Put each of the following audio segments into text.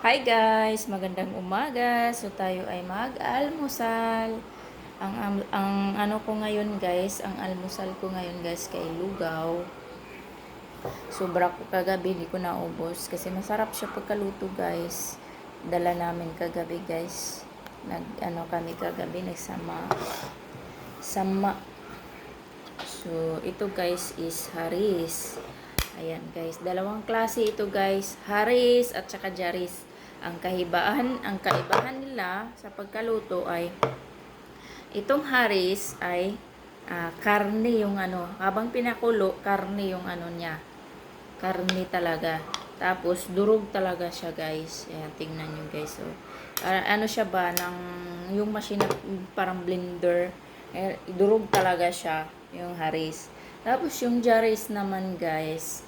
Hi guys, magandang umaga. So tayo ay mag-almusal. Ang ano ko ngayon guys, ang almusal ko ngayon guys kay lugaw. Sobra ko kagabi, di ko naubos kasi masarap siya pagkaluto guys. Dala namin kagabi guys. Nag kami kagabi nagsama sama. So ito guys is haris. Ayan guys, dalawang klase ito guys, haris at saka jaris. Ang kaibahan nila sa pagkaluto ay itong haris ay karne yung ano, habang pinakulo, karne yung ano niya. Karne talaga. Tapos durog talaga siya guys. Ayan, tingnan niyo guys. So, ano siya ba ng yung machine na parang blender. Durog talaga siya yung haris. Tapos yung jaris naman guys,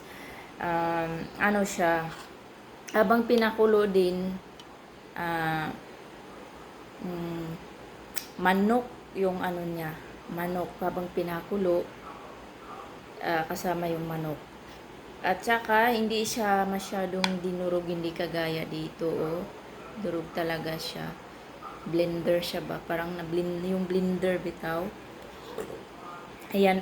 ano siya, habang pinakulo din, ah, manok yung ano niya, manok habang pinakulo, kasama yung manok. At saka, hindi siya masyadong dinurog, hindi kagaya dito, oh. Durog talaga siya. Blender siya ba? Parang yung blender bitaw. Ayan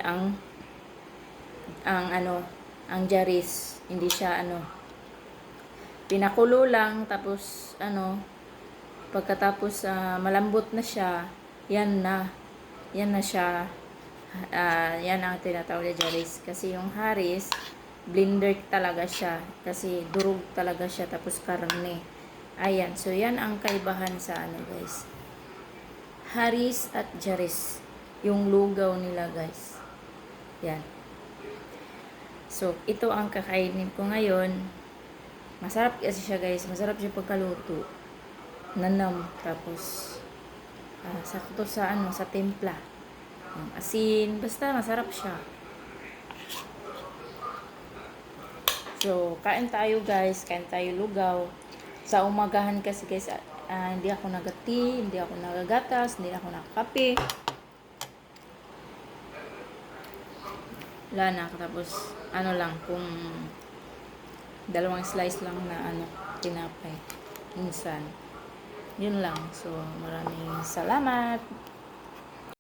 ang jaris. Hindi siya pinakulo lang, tapos pagkatapos malambot na siya, yan na siya. Yan ang tinatawag na jaris. Kasi yung haris, blender talaga siya. Kasi durog talaga siya, tapos karne. Ayan, so yan ang kaibahan sa guys. Haris at jaris. Yung lugaw nila guys. Yan. So, ito ang kakainin ko ngayon. Masarap kasi siya guys. Masarap siya pagkaluto. Nanam. Tapos, sakto sa timpla. Asin. Basta masarap siya. So, kain tayo guys. Kain tayo lugaw. Sa umagahan kasi guys, hindi ako nagati, hindi ako nagagatas, hindi ako nakakape. Wala na. Tapos, lang, kung dalawang slice lang na tinapay. Minsan. Yun lang. So, maraming salamat.